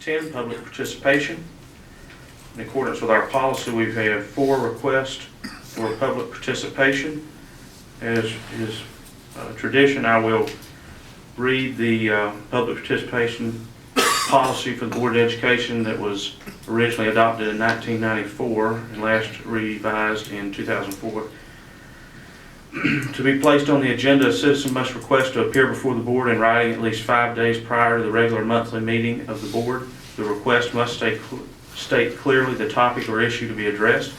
10, public participation. In accordance with our policy, we've had 4 requests for public participation. As is tradition, I will read the public participation policy for the Board of Education that was originally adopted in 1994 and last revised in 2004. To be placed on the agenda, a citizen must request to appear before the board in writing at least 5 days prior to the regular monthly meeting of the board. The request must state clearly the topic or issue to be addressed.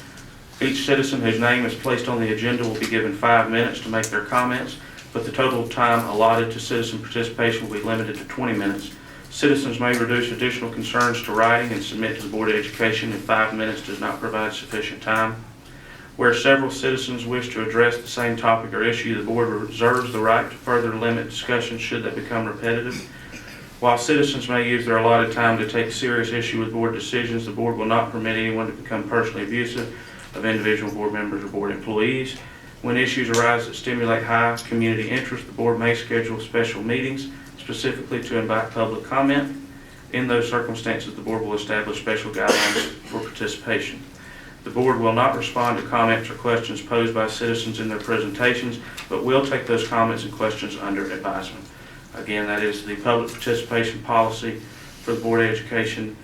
Each citizen whose name is placed on the agenda will be given 5 minutes to make their comments, but the total time allotted to citizen participation will be limited to 20 minutes. Citizens may reduce additional concerns to writing and submit to the Board of Education if 5 minutes does not provide sufficient time. Where several citizens wish to address the same topic or issue, the board reserves the right to further limit discussion should they become repetitive. While citizens may use their allotted time to take serious issue with board decisions, the board will not permit anyone to become personally abusive of individual board members or board employees. When issues arise that stimulate high community interest, the board may schedule special meetings specifically to invite public comment. In those circumstances, the board will establish special guidelines for participation. The board will not respond to comments or questions posed by citizens in their presentations, but will take those comments and questions under advisement. Again, that is the public participation policy for the Board of Education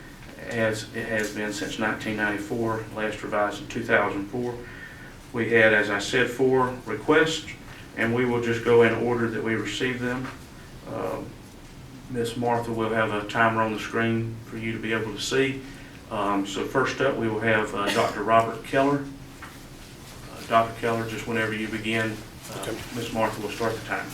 as it has been since 1994, last revised in 2004. We had, as I said, 4 requests, and we will just go in order that we received them. Ms. Martha will have a timer on the screen for you to be able to see. So first up, we will have Dr. Robert Keller. Dr. Keller, just whenever you begin, Ms. Martha will start the time.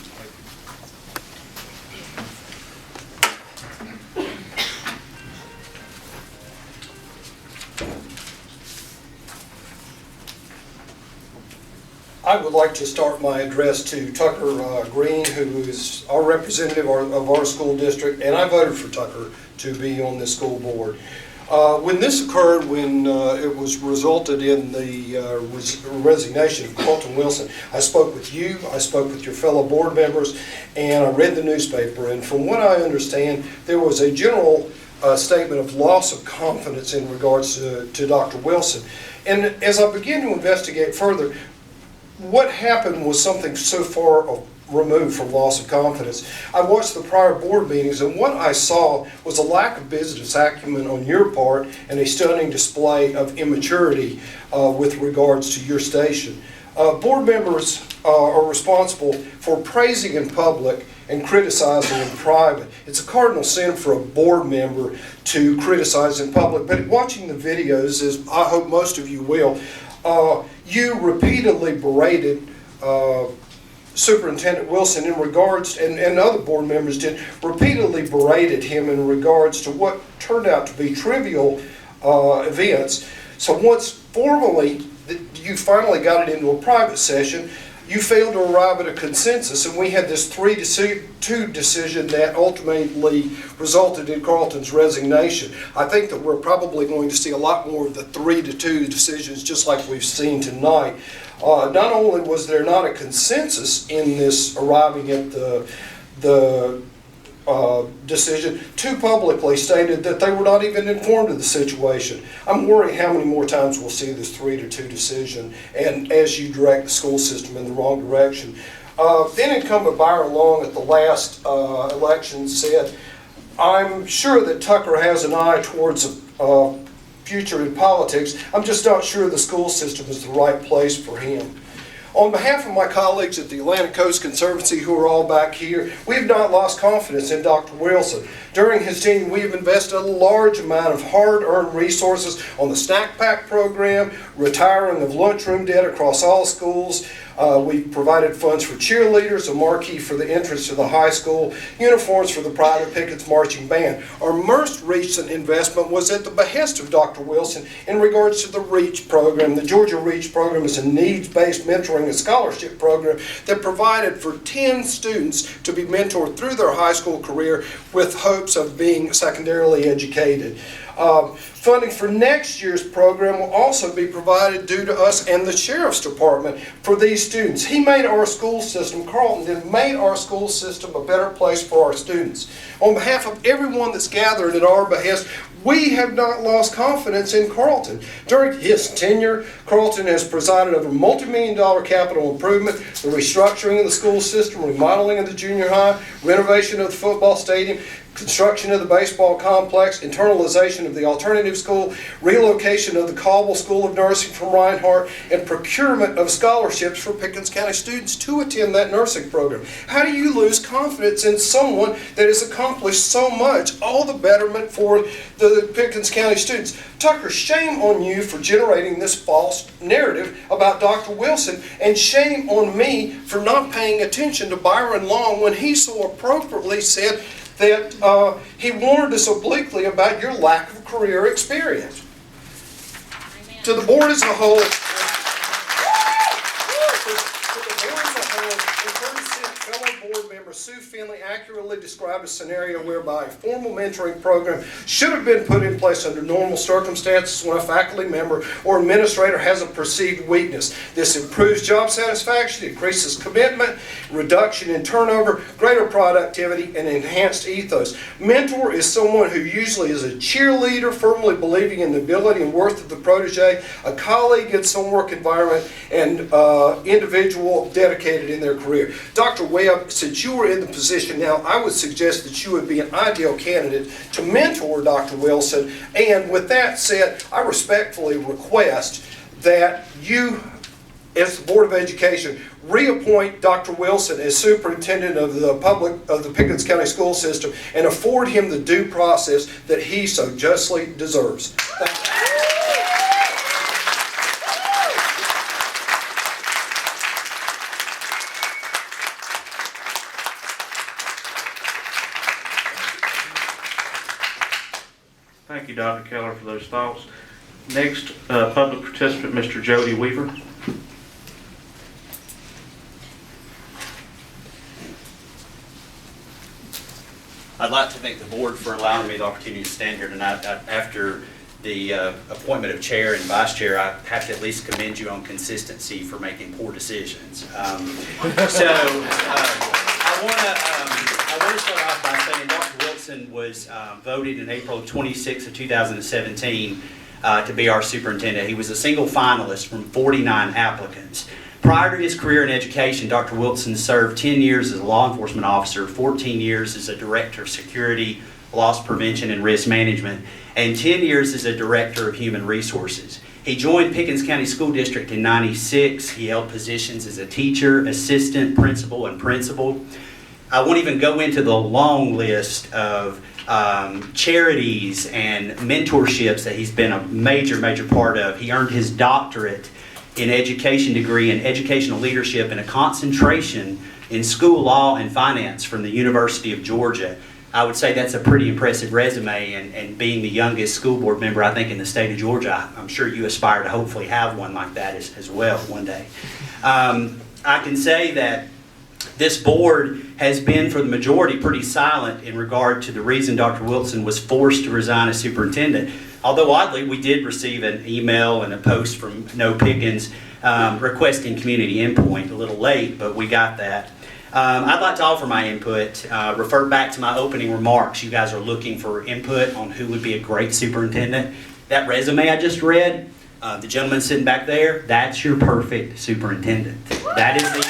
I would like to start my address to Tucker Green, who is our representative of our school district, and I voted for Tucker to be on this school board. When this occurred, when it was resulted in the resignation of Carlton Wilson, I spoke with you, I spoke with your fellow board members, and I read the newspaper, and from what I understand, there was a general statement of loss of confidence in regards to Dr. Wilson. And as I began to investigate further, what happened was something so far removed from loss of confidence. I watched the prior board meetings, and what I saw was a lack of business acumen on your part and a stunning display of immaturity with regards to your station. Board members are responsible for praising in public and criticizing in private. It's a cardinal sin for a board member to criticize in public, but watching the videos, as I hope most of you will, you repeatedly berated Superintendent Wilson in regards, and other board members did, repeatedly berated him in regards to what turned out to be trivial events. So once formally you finally got it into a private session, you failed to arrive at a consensus, and we had this 3-2 decision that ultimately resulted in Carlton's resignation. I think that we're probably going to see a lot more of the 3-2 decisions just like we've seen tonight. Not only was there not a consensus in this arriving at the decision, 2 publicly stated that they were not even informed of the situation. I'm worried how many more times we'll see this 3-2 decision, and as you direct the school system in the wrong direction. Then incumbent Byron Long at the last election said, "I'm sure that Tucker has an eye towards a future in politics. I'm just not sure the school system is the right place for him." On behalf of my colleagues at the Atlantic Coast Conservancy, who are all back here, we have not lost confidence in Dr. Wilson. During his tenure, we have invested a large amount of hard-earned resources on the snack pack program, retiring of lunchroom debt across all schools. We've provided funds for cheerleaders, a marquee for the entrance to the high school, uniforms for the private Pickens marching band. Our most recent investment was at the behest of Dr. Wilson in regards to the REACH program. The Georgia REACH program is a needs-based mentoring and scholarship program that provided for 10 students to be mentored through their high school career with hopes of being secondarily educated. Funding for next year's program will also be provided due to us and the Sheriff's Department for these students. He made our school system, Carlton did, made our school system a better place for our students. On behalf of everyone that's gathered at our behest, we have not lost confidence in Carlton. During his tenure, Carlton has presided over multi-million-dollar capital improvement, the restructuring of the school system, remodeling of the junior high, renovation of the football stadium, construction of the baseball complex, internalization of the alternative school, relocation of the Cobble School of Nursing from Reinhardt, and procurement of scholarships for Pickens County students to attend that nursing program. How do you lose confidence in someone that has accomplished so much, all the betterment for the Pickens County students? Tucker, shame on you for generating this false narrative about Dr. Wilson, and shame on me for not paying attention to Byron Long when he so appropriately said that he warned us obliquely about your lack of career experience. Amen. To the board as a whole, fellow board member Sue Finley accurately described a scenario whereby a formal mentoring program should have been put in place under normal circumstances when a faculty member or administrator has a perceived weakness. This improves job satisfaction, increases commitment, reduction in turnover, greater productivity, and enhanced ethos. Mentor is someone who usually is a cheerleader, firmly believing in the ability and worth of the protege, a colleague in some work environment, and individual dedicated in their career. Dr. Webb, since you are in the position now, I would suggest that you would be an ideal candidate to mentor Dr. Wilson. And with that said, I respectfully request that you, as the Board of Education, reappoint Dr. Wilson as superintendent of the Pickens County School System and afford him the due process that he so justly deserves. Thank you. Thank you, Dr. Keller, for those thoughts. Next, public participant, Mr. Jody Weaver. I'd like to thank the board for allowing me the opportunity to stand here tonight. After the appointment of chair and vice chair, I have to at least commend you on consistency for making poor decisions. I want to start off by saying Dr. Wilson was voted in April 26 of 2017 to be our superintendent. He was a single finalist from 49 applicants. Prior to his career in education, Dr. Wilson served 10 years as a law enforcement officer, 14 years as a director of security, loss prevention, and risk management, and 10 years as a director of human resources. He joined Pickens County School District in '96. He held positions as a teacher, assistant, principal, and principal. I won't even go into the long list of charities and mentorships that he's been a major part of. He earned his doctorate in education degree in educational leadership and a concentration in school law and finance from the University of Georgia. I would say that's a pretty impressive resume, and being the youngest school board member, I think, in the state of Georgia, I'm sure you aspire to hopefully have one like that as well one day. I can say that this board has been, for the majority, pretty silent in regard to the reason Dr. Wilson was forced to resign as superintendent. Although oddly, we did receive an email and a post from No Pickens requesting community input, a little late, but we got that. I'd like to offer my input, refer back to my opening remarks. You guys are looking for input on who would be a great superintendent. That resume I just read, the gentleman sitting back there, that's your perfect superintendent. That is the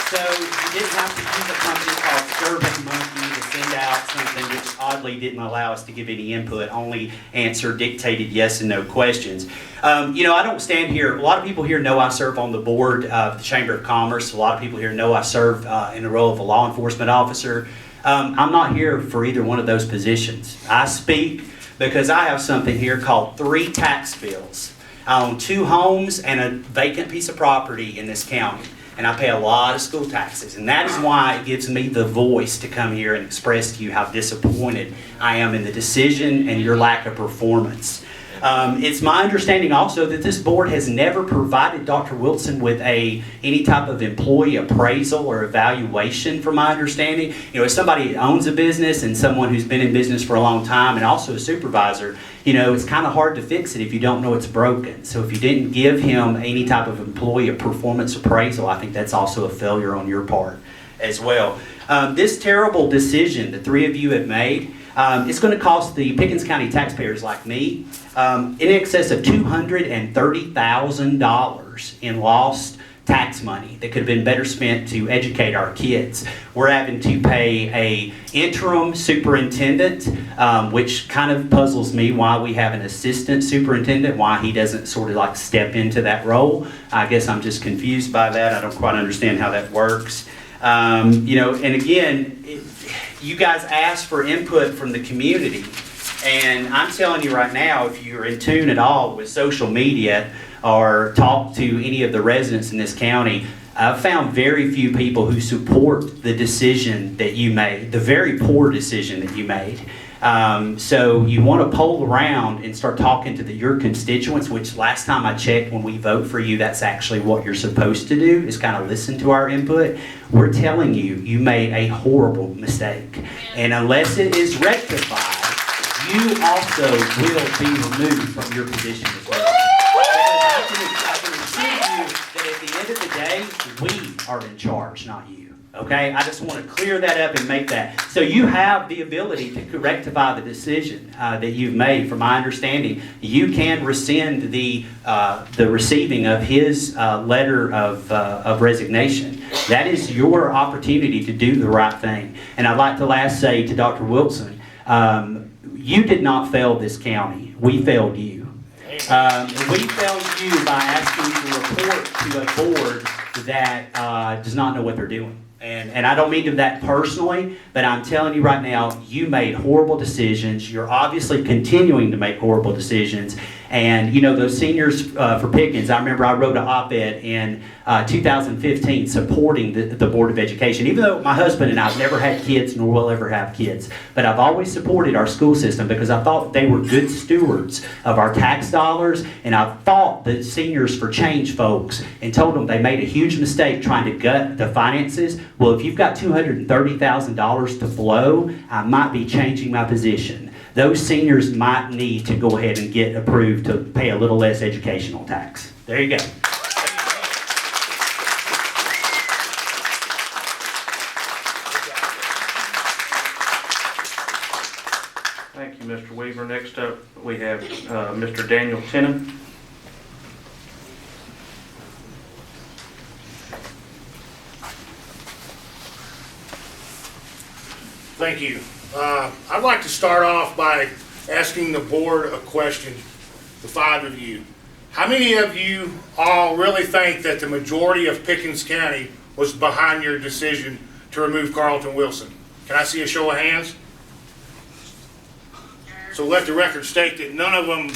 So you didn't have to use a company called SurveyMonkey to send out something which oddly didn't allow us to give any input, only answer dictated yes and no questions. I don't stand here. A lot of people here know I serve on the board of the Chamber of Commerce. A lot of people here know I serve in the role of a law enforcement officer. I'm not here for either one of those positions. I speak because I have something here called 3 tax bills. I own 2 homes and a vacant piece of property in this county. And I pay a lot of school taxes. And that is why it gives me the voice to come here and express to you how disappointed I am in the decision and your lack of performance. It's my understanding also that this board has never provided Dr. Wilson with any type of employee appraisal or evaluation, from my understanding. You know, as somebody who owns a business and someone who's been in business for a long time and also a supervisor, you know, it's kind of hard to fix it if you don't know it's broken. So if you didn't give him any type of employee performance appraisal, I think that's also a failure on your part as well. This terrible decision the three of you have made, it's going to cost the Pickens County taxpayers like me in excess of $230,000 in lost tax money that could have been better spent to educate our kids. We're having to pay a interim superintendent, which kind of puzzles me why we have an assistant superintendent, why he doesn't sort of like step into that role. I guess I'm just confused by that. I don't quite understand how that works. You know, and again, you guys asked for input from the community, and I'm telling you right now, if you're in tune at all with social media or talk to any of the residents in this county, I've found very few people who support the decision that you made, the very poor decision that you made. So you want to poll around and start talking to your constituents, which last time I checked, when we vote for you, that's actually what you're supposed to do, is kind of listen to our input. We're telling you, you made a horrible mistake. And unless it is rectified, you also will be removed from your position as well. I can assure you that at the end of the day, we are in charge, not you. Okay, I just want to clear that up and make that. So you have the ability to rectify the decision that you've made. From my understanding, you can rescind the receiving of his letter of resignation. That is your opportunity to do the right thing. And I'd like to last say to Dr. Wilson, you did not fail this county. We failed you. We failed you by asking you to report to a board that does not know what they're doing. And I don't mean to that personally, but I'm telling you right now, you made horrible decisions. You're obviously continuing to make horrible decisions. And, you know, those seniors for Pickens, I remember I wrote an op-ed in 2015 supporting the Board of Education, even though my husband and I have never had kids nor will ever have kids. But I've always supported our school system because I thought they were good stewards of our tax dollars. And I fought the Seniors for Change folks and told them they made a huge mistake trying to gut the finances. Well, if you've got $230,000 to blow, I might be changing my position. Those seniors might need to go ahead and get approved to pay a little less educational tax. There you go. Thank you, Mr. Weaver. Next up, we have Mr. Daniel Tennant. Thank you. I'd like to start off by asking the board a question, the five of you. How many of you all really think that the majority of Pickens County was behind your decision to remove Carlton Wilson? Can I see a show of hands? So let the record state that none of them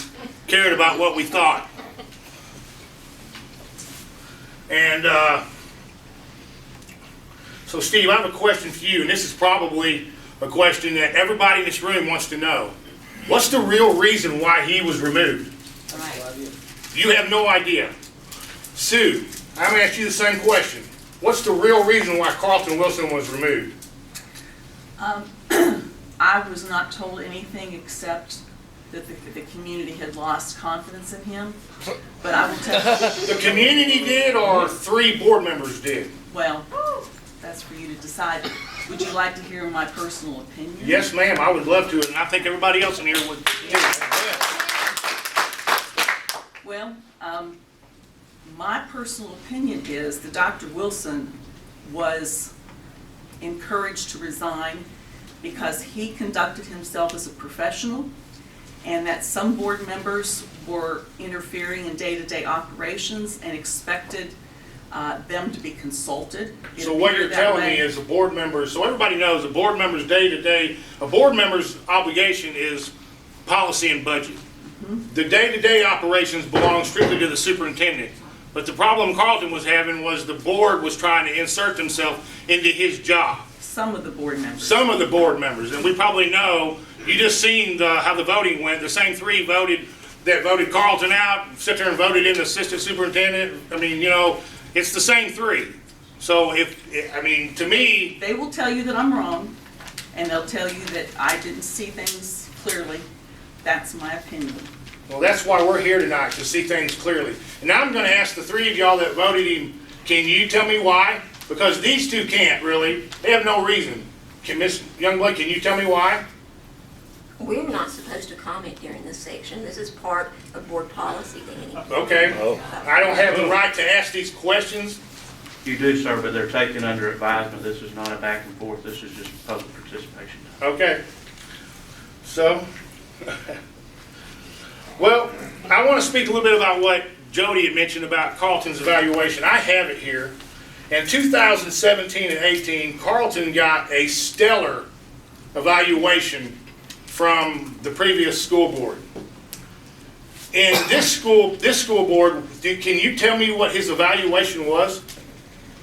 cared about what we thought. And so Steve, I have a question for you, and this is probably a question that everybody in this room wants to know. What's the real reason why he was removed? You have no idea. Sue, I'm going to ask you the same question. What's the real reason why Carlton Wilson was removed? I was not told anything except that the community had lost confidence in him. But I will tell you. The community did, or 3 board members did? Well, that's for you to decide. Would you like to hear my personal opinion? Yes, ma'am, I would love to, and I think everybody else in here would too. Well, my personal opinion is that Dr. Wilson was encouraged to resign because he conducted himself as a professional, and that some board members were interfering in day-to-day operations and expected them to be consulted. So what you're telling me is the board members, so everybody knows the board members day-to-day, a board member's obligation is policy and budget. Mm-hmm. The day-to-day operations belong strictly to the superintendent. But the problem Carlton was having was the board was trying to insert themselves into his job. Some of the board members. Some of the board members, and we probably know, you just seen how the voting went. The same 3 voted that voted Carlton out, sit there and voted in the assistant superintendent. I mean, you know, it's the same three. So to me, They will tell you that I'm wrong, and they'll tell you that I didn't see things clearly. That's my opinion. well, that's why we're here tonight, to see things clearly. And now I'm gonna ask the three of y'all that voted him, can you tell me why? Because these two can't really, they have no reason. Miss Youngblood, can you tell me why? We're not supposed to comment during this section. This is part of board policy, Danny. Okay, I don't have the right to ask these questions. You do, sir, but they're taken under advisement. This is not a back and forth. This is just public participation. Okay. So, well, I want to speak a little bit about what Jody had mentioned about Carlton's evaluation. I have it here. In 2017 and 18, Carlton got a stellar evaluation from the previous school board. In this school board, can you tell me what his evaluation was?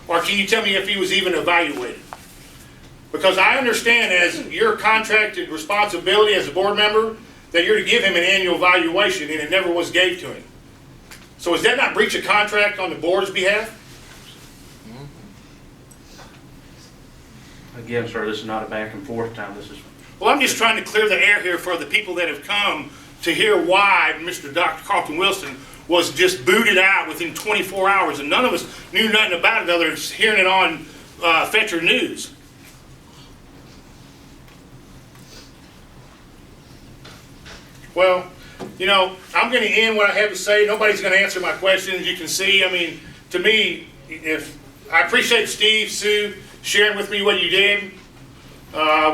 Or can you tell me if he was even evaluated? Because I understand as your contracted responsibility as a board member, that you're to give him an annual evaluation, and it never was gave to him. So is that not breach of contract on the board's behalf? Again, sir, this is not a back and forth time. This is. Well, I'm just trying to clear the air here for the people that have come to hear why Dr. Carlton Wilson was just booted out within 24 hours, and none of us knew nothing about it other than hearing it on Fetcher News. Well, you know, I'm going to end what I have to say. Nobody's going to answer my questions. You can see, I mean, to me, if I appreciate Steve, Sue, sharing with me what you did.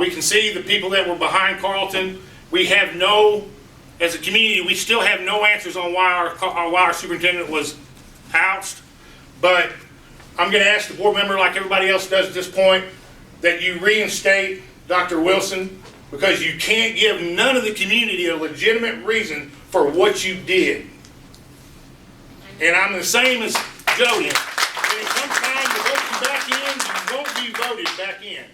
We can see the people that were behind Carlton. We have no, as a community, we still have no answers on why our superintendent was ousted. But I'm going to ask the board member, like everybody else does at this point, that you reinstate Dr. Wilson, because you can't give none of the community a legitimate reason for what you did. And I'm the same as Jody. When it comes time to vote you back in, you won't be voted back in.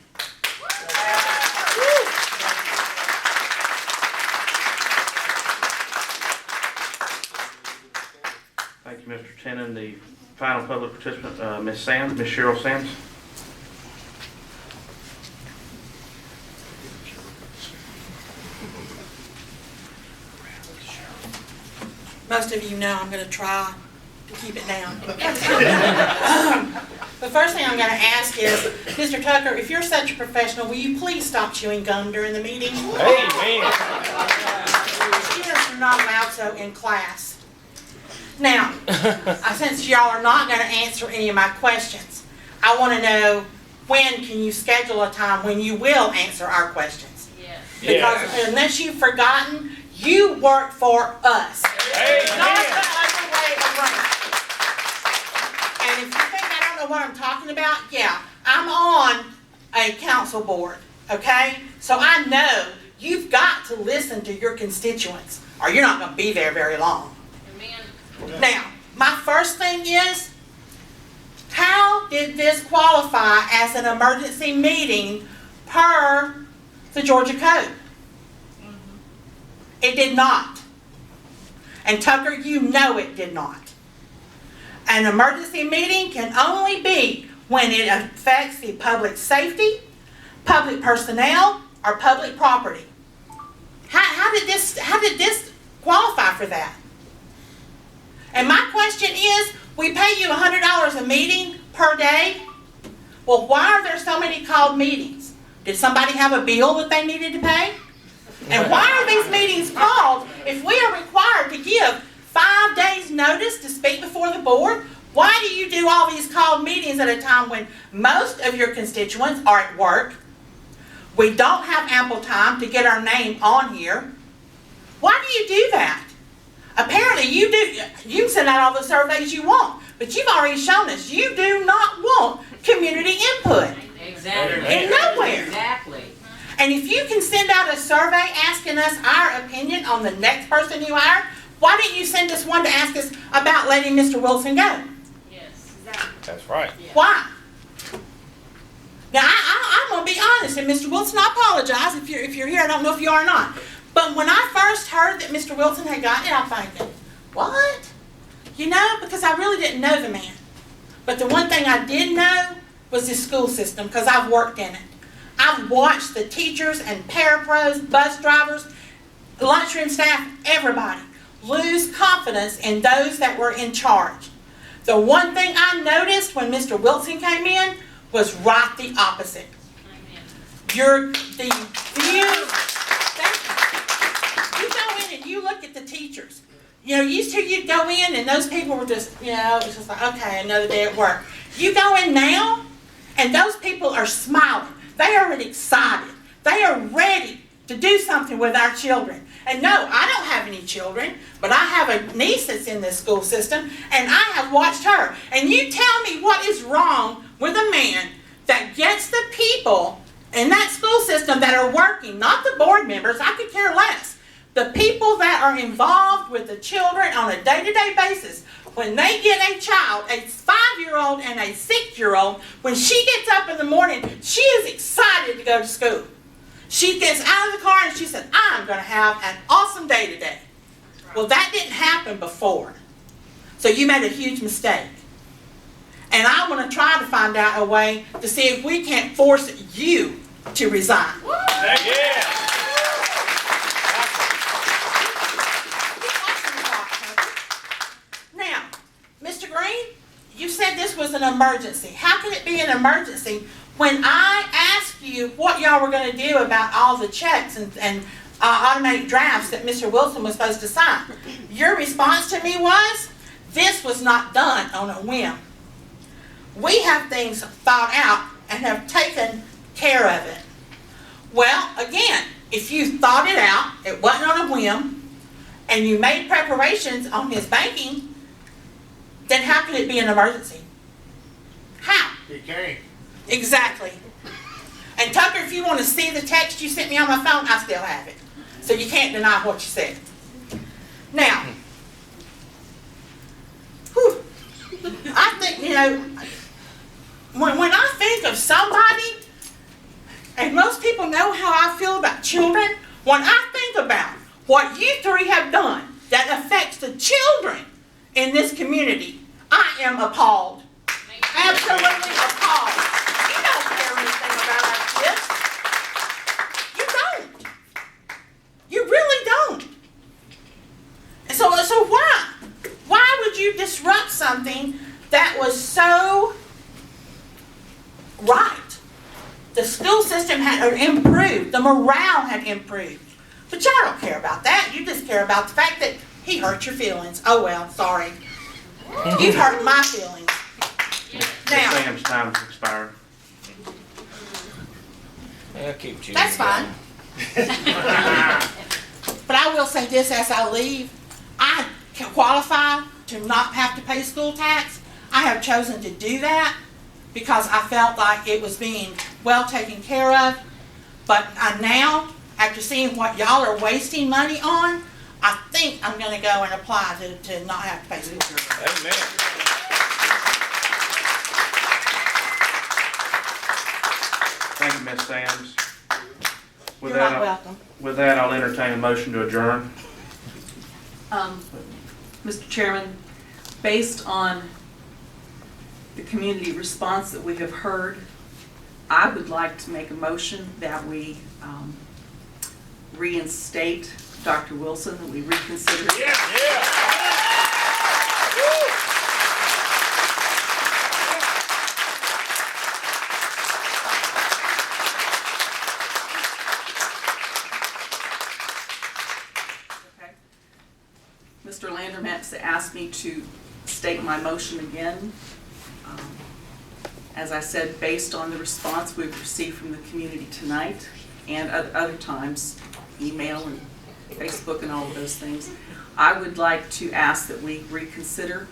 Thank you, Mr. Tennant. The final public participant, Ms. Cheryl Sams. Most of you know I'm going to try to keep it down. The first thing I'm going to ask is, Mr. Tucker, if you're such a professional, will you please stop chewing gum during the meeting? Amen. Students are not allowed so in class. Now, since y'all are not going to answer any of my questions, I want to know, when can you schedule a time when you will answer our questions? Yes. Because unless you've forgotten, you work for us. Amen. Not the other way around. And if you think I don't know what I'm talking about, yeah, I'm on a council board, okay? So I know you've got to listen to your constituents, or you're not going to be there very long. Amen. Now, my first thing is, how did this qualify as an emergency meeting per the Georgia Code? It did not. And Tucker, you know it did not. An emergency meeting can only be when it affects the public safety, public personnel, or public property. How did this qualify for that? And my question is, we pay you $100 a meeting per day. Well, why are there so many called meetings? Did somebody have a bill that they needed to pay? And why are these meetings called if we are required to give 5 days notice to speak before the board? Why do you do all these called meetings at a time when most of your constituents are at work? We don't have ample time to get our name on here. Why do you do that? Apparently you do. You can send out all the surveys you want, but you've already shown us you do not want community input. Exactly. In nowhere. Exactly. And if you can send out a survey asking us our opinion on the next person you hire, why didn't you send us one to ask us about letting Mr. Wilson go? Yes. Exactly. That's right. Why? Now, I'm going to be honest, and Mr. Wilson, I apologize if you're here. I don't know if you are or not. But when I first heard that Mr. Wilson had gotten it, I'm thinking, what? You know, because I really didn't know the man. But the one thing I did know was his school system, because I've worked in it. I've watched the teachers and parapros, bus drivers, lunchroom staff, everybody lose confidence in those that were in charge. The one thing I noticed when Mr. Wilson came in was right the opposite. You go in and you look at the teachers. You know, used to you'd go in and those people were just, you know, it was just like, okay, another day at work. You go in now and those people are smiling. They are excited. They are ready to do something with our children. And no, I don't have any children, but I have a niece that's in this school system, and I have watched her. And you tell me what is wrong with a man that gets the people in that school system that are working, not the board members, I could care less. The people that are involved with the children on a day-to-day basis, when they get a child, a 5-year-old and a 6-year-old, when she gets up in the morning, she is excited to go to school. She gets out of the car and she said, I'm going to have an awesome day today. Well, that didn't happen before. So you made a huge mistake. And I want to try to find out a way to see if we can't force you to resign. Now, Mr. Green, you said this was an emergency. How can it be an emergency when I asked you what y'all were going to do about all the checks and automatic drafts that Mr. Wilson was supposed to sign? Your response to me was, this was not done on a whim. We have things thought out and have taken care of it. Well, again, if you thought it out, it wasn't on a whim, and you made preparations on his banking, then how can it be an emergency? How? He can't. Exactly. And Tucker, if you want to see the text you sent me on my phone, I still have it. So you can't deny what you said. Now, whew, I think, you know, when I think of somebody, and most people know how I feel about children, when I think about what you three have done that affects the children in this community, I am appalled. Absolutely appalled. You don't care anything about our kids. You don't. You really don't. And so why? Why would you disrupt something that was so right? The school system had improved. The morale had improved. But y'all don't care about that. You just care about the fact that he hurt your feelings. Oh well, sorry. You've hurt my feelings. Now, Sam's time has expired. I'll keep you. that's fine. But I will say this as I leave. I can qualify to not have to pay school tax. I have chosen to do that because I felt like it was being well taken care of. But now, after seeing what y'all are wasting money on, I think I'm going to go and apply to not have to pay school tax. Amen. Thank you, Ms. Sams. With You're that, not welcome. With that, I'll entertain a motion to adjourn. Mr. Chairman, based on the community response that we have heard, I would like to make a motion that we reinstate Dr. Wilson, that we reconsider. Okay. Mr. Landermetz asked me to state my motion again. As I said, based on the response we've received from the community tonight and at other times, email and Facebook and all of those things, I would like to ask that we reconsider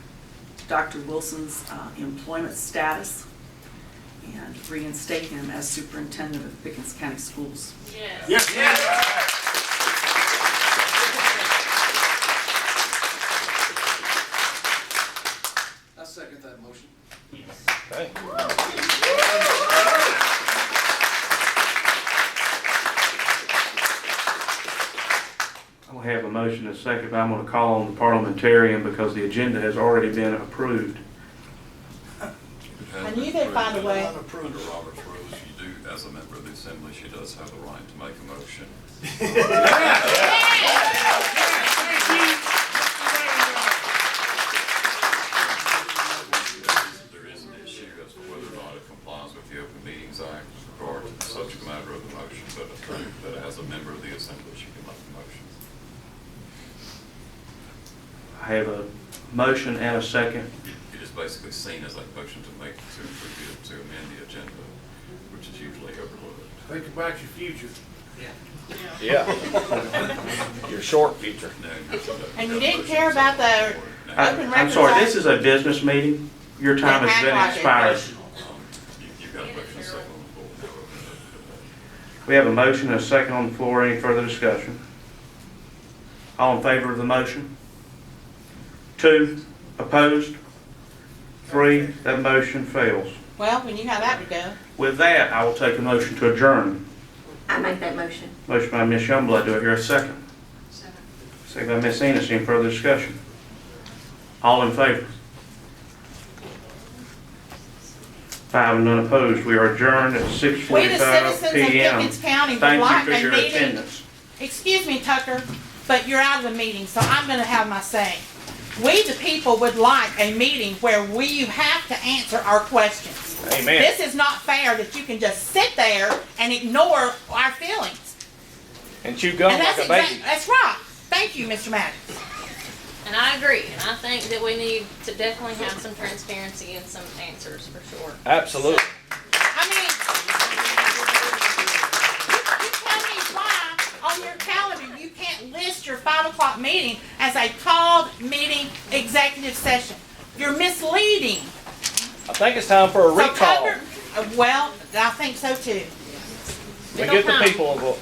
Dr. Wilson's employment status and reinstate him as superintendent of Pickens County Schools. Yes. I second that motion. Hey. motion and a second, but I'm going to call on the parliamentarian because the agenda has already been approved. I knew they'd find a way. Under Robert's rules, you do, as a member of the assembly, she does have the right to make a motion. There is an issue as to whether or not it complies with the Open Meetings Act with regard to the subject matter of the motion, but I think that as a member of the assembly, she can make a motion. I have a motion and a second. It is basically seen as a motion to make, to amend the agenda, which is usually overlooked. Think about your future. Yeah. Your short future. And you didn't care about the open I'm records sorry, act? this is a business meeting. Your time has been expired. You've got a motion second on the floor. We have a motion and a second on the floor. Any further discussion? All in favor of the motion? 2, opposed? 3, that motion fails. Well, we knew how that would go. With that, I will take a motion to adjourn. I make that motion. Motion by Ms. Youngblood. Do I hear a second? Second by Ms. Enos. Any further discussion? All in favor? 5 and none opposed. We are adjourned at We, the 6:45 citizens of p.m. Pickens County, would Thank like you for a your meeting. attendance. Excuse me, Tucker, but you're out of the meeting, so I'm gonna have my say. We, the people, would like a meeting where you have to answer our questions. Amen. This is not fair that you can just sit there and ignore our feelings. And chew gum And like that's a baby. that's right. Thank you, Mr. Maddox. And I agree, and I think that we need to definitely have some transparency and some answers for sure. Absolutely. I mean, you tell me why on your calendar you can't list your 5 o'clock meeting as a called meeting executive session. You're misleading. I think it's time for a So recall. Tucker, well, I think so too. We get the people involved.